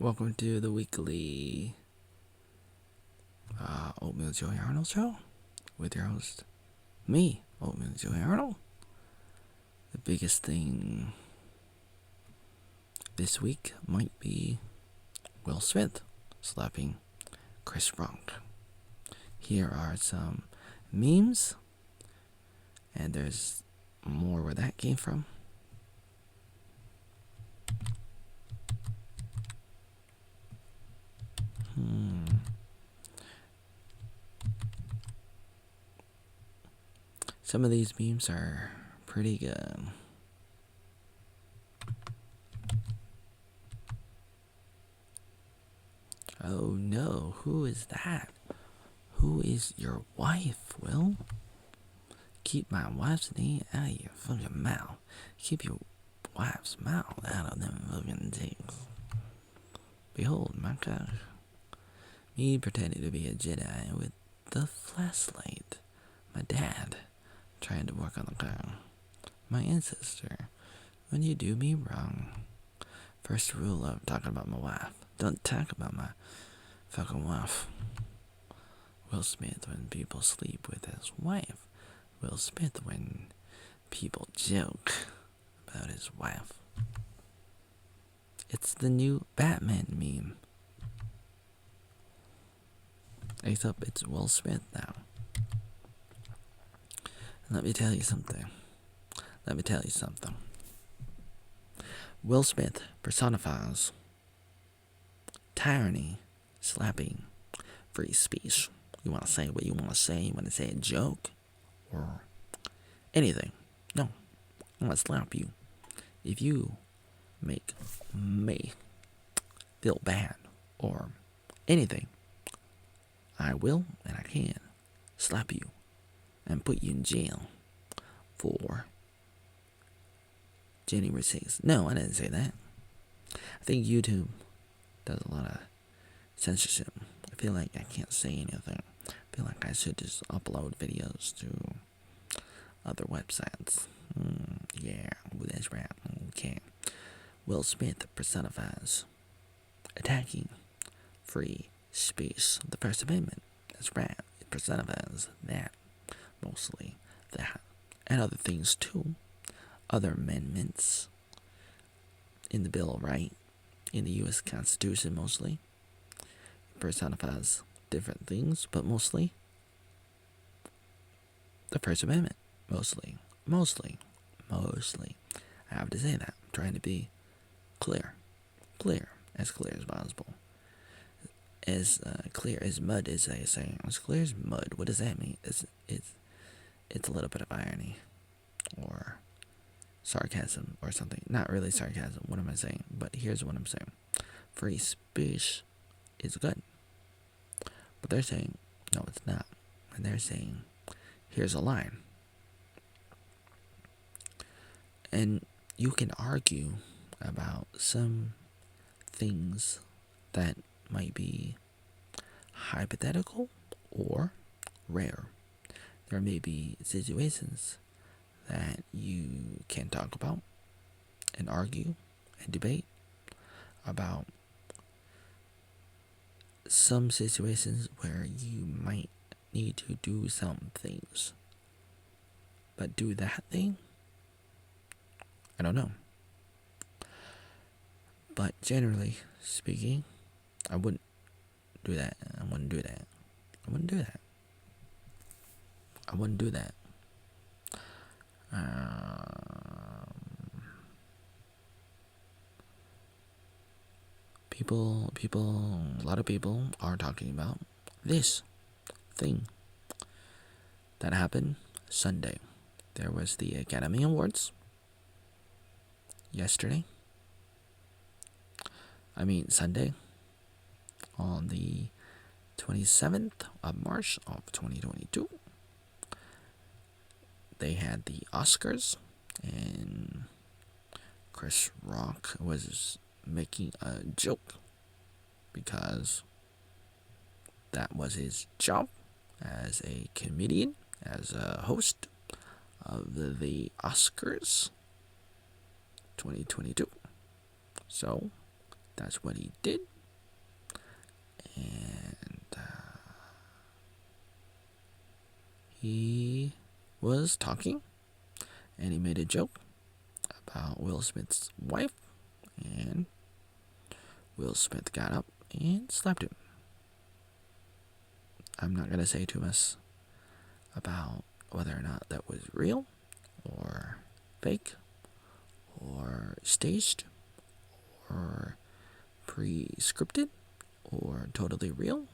Welcome to the weekly Oatmeal Joey Arnold show with your host, me, Oatmeal Joey Arnold. The biggest thing this week might be Will Smith slapping Chris Rock. Here are some memes, and there's more where that came from. Some of these memes are pretty good. Oh no, who is that? Who is your wife, Will? Keep my wife's name out of your fucking mouth. Keep your wife's mouth out of them fucking things. Behold, my gosh. Me pretending to be a Jedi with the flashlight. My dad trying to work on the car. My ancestor. When you do me wrong. First rule of talking about my wife. Don't talk about my fucking wife. Will Smith when people sleep with his wife. Will Smith when people joke about his wife. It's the new Batman meme. Except it's Will Smith now. Let me tell you something. Will Smith personifies tyranny, slapping, free speech. You want to say what you want to say? You want to say a joke? Or anything? No. I'm going to slap you. If you make me feel bad or anything, I will and I can slap you and put you in jail for January 6th. No, I didn't say that. I think YouTube does a lot of censorship. I feel like I can't say anything. I feel like I should just upload videos to other websites. Yeah, that's right. Okay. Will Smith personifies attacking free speech. The First Amendment. That's right. It personifies that. Mostly that. And other things too. Other amendments in the Bill of Rights, in the U.S. Constitution mostly. It personifies different things, but mostly the First Amendment. Mostly. I have to say that. I'm trying to be clear. As clear as possible. As clear as mud, as they say. As clear as mud. What does that mean? It's a little bit of irony. Or sarcasm or something. Not really sarcasm. What am I saying? But here's what I'm saying. Free speech is good. But they're saying, no, it's not. And they're saying, here's a line. And you can argue about some things that might be hypothetical or rare. There may be situations that you can talk about and argue and debate about some situations where you might need to do some things. But do that thing? I don't know. But generally speaking, I wouldn't do that. A lot of people are talking about this thing that happened Sunday. There was the Academy Awards Sunday, on the 27th of March of 2022. They had the Oscars, and Chris Rock was making a joke because that was his job as a comedian, as a host of the Oscars 2022. So That's what he did. And he was talking, and he made a joke about Will Smith's wife, and Will Smith got up and slapped him. I'm not going to say too much about whether or not that was real, or fake, or staged, or pre-scripted, or totally real,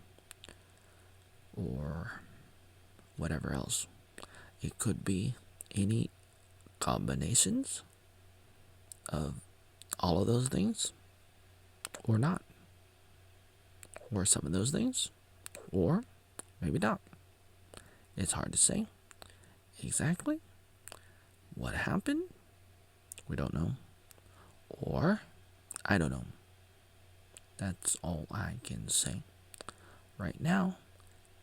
or whatever else. It could be any combinations of all of those things, or not, or some of those things, or maybe not. It's hard to say exactly what happened. We don't know, or I don't know. That's all I can say right now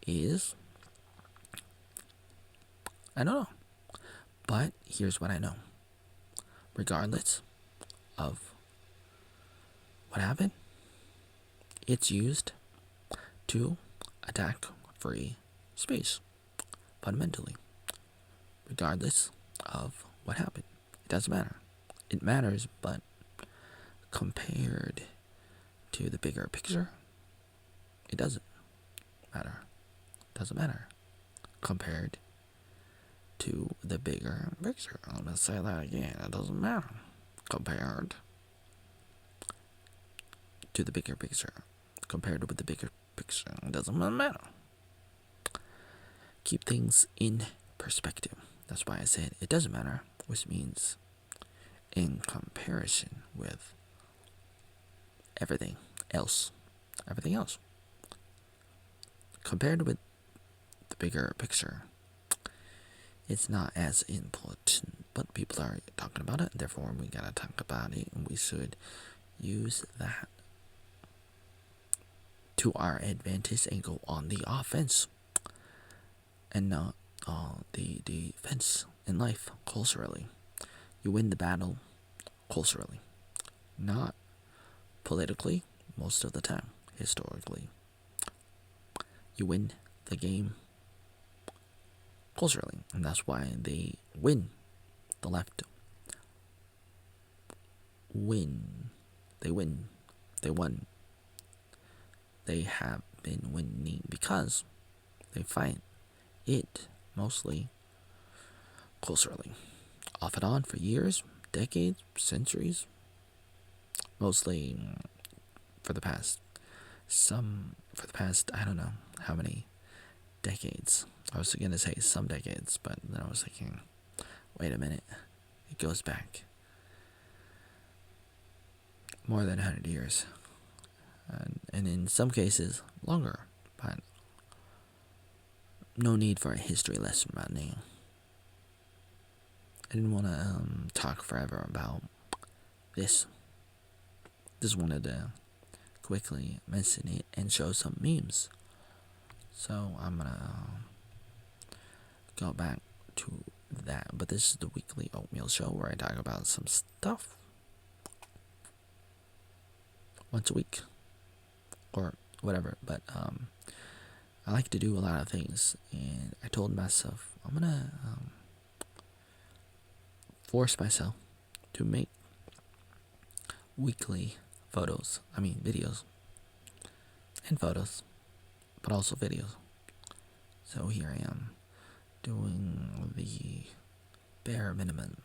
is I don't know. But here's what I know. Regardless of what happened, it's used to attack free speech, fundamentally. Regardless of what happened. It doesn't matter. It matters, but compared to the bigger picture, it doesn't matter. It doesn't matter. Compared to the bigger picture. I'm going to say that again. It doesn't matter. Compared to the bigger picture. Compared with the bigger picture. It doesn't matter. Keep things in perspective. That's why I said it doesn't matter, which means in comparison with everything else. Everything else. Compared with the bigger picture, it's not as important, but people are talking about it, therefore we gotta talk about it, and we should use that to our advantage and go on the offense and not the defense in life culturally. You win the battle culturally, not politically most of the time, historically. You win the game culturally, and that's why they win. The left win. They win. They won. They have been winning because they fight it mostly culturally, off and on for years, decades, centuries, mostly for the past I don't know how many decades. I was gonna say some decades, but then I was thinking, wait a minute, it goes back more than 100 years, and in some cases longer, but no need for a history lesson right now. I didn't want to talk forever about this. Just wanted to quickly mention it and show some memes. So I'm gonna go back to that. But this is the weekly Oatmeal show where I talk about some stuff once a week or whatever. But I like to do a lot of things, and I told myself I'm gonna force myself to make weekly videos and photos, but also videos. So here I am doing the bare minimum,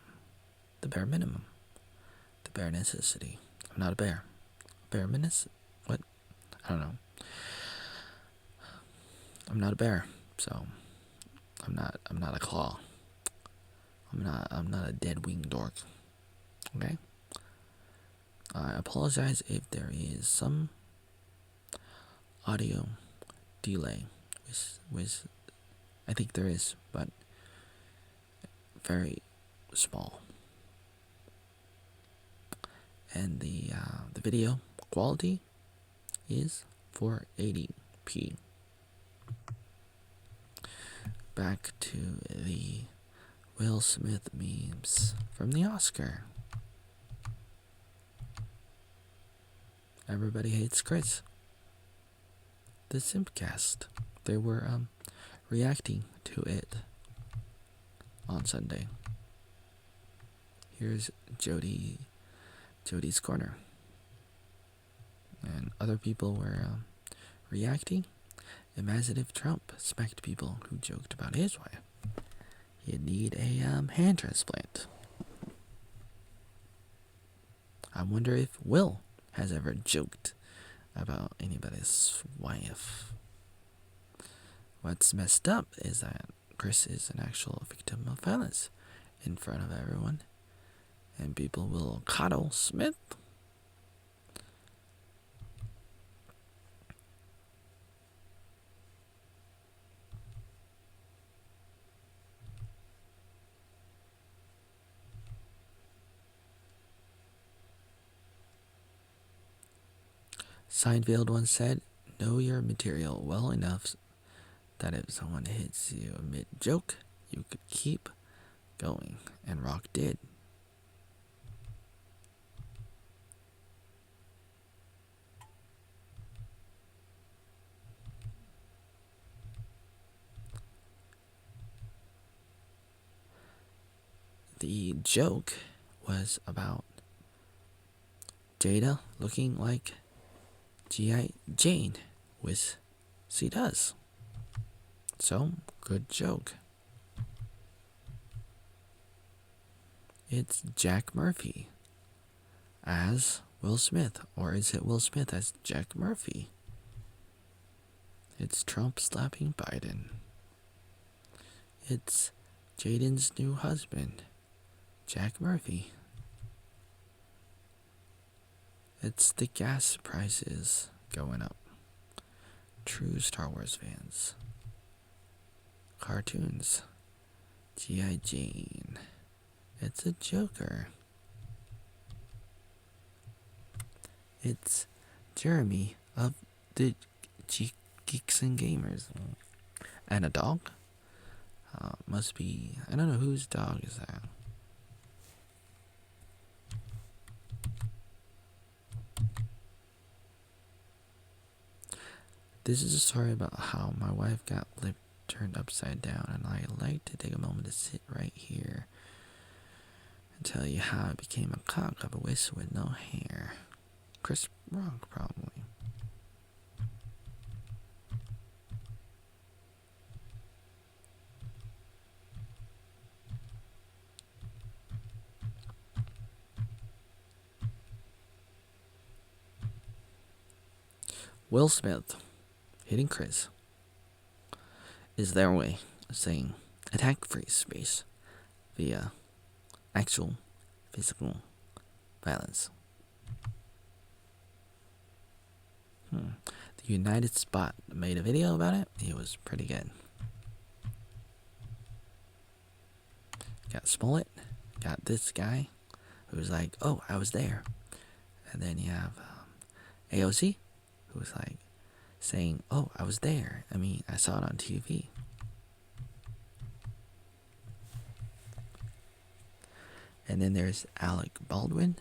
the bare necessity. I'm not a bear. Bare minutes? What? I don't know. I'm not a bear, so I'm not a claw. I'm not a dead wing dork. Okay? I apologize if there is some audio delay, which I think there is, but very small. And the video quality is 480p. Back to the Will Smith memes from the Oscar. Everybody Hates Chris. The Simpcast. They were reacting to it on Sunday. Here's Jody's Corner. And other people were reacting. Imagine if Trump smacked people who joked about his wife. He'd need a hand transplant. I wonder if Will has ever joked about anybody's wife. What's messed up is that Chris is an actual victim of violence in front of everyone, and people will coddle Smith. Seinfeld once said, know your material well enough that if someone hits you mid-joke, you could keep going. And Rock did. The joke was about Jada looking like G.I. Jane, which she does. So, good joke. It's Jack Murphy as Will Smith, or is it Will Smith as Jack Murphy? It's Trump slapping Biden. It's Jaden's new husband, Jack Murphy. It's the gas prices going up. True Star Wars fans. Cartoons. G.I. Jane. It's a Joker. It's Jeremy of the Geeks and Gamers. And a dog? Must be, I don't know whose dog is that. This is a story about how my wife got lip turned upside down, and I like to take a moment to sit right here and tell you how I became a cock of a whisk with no hair. Chris Rock, probably. Will Smith hitting Chris is their way of saying attack free space via actual physical violence. The United Spot made a video about it. It was pretty good. Got Smollett, got this guy who's like, oh, I was there. And then you have AOC, who was like saying, oh, I was there. I mean, I saw it on TV. And then there's Alec Baldwin.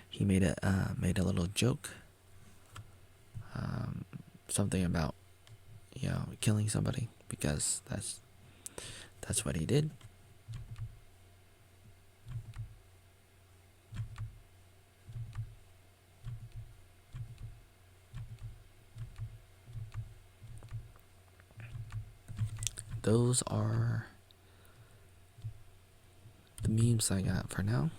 He made a little joke, something about, killing somebody, because that's what he did. Those are the memes I got for now.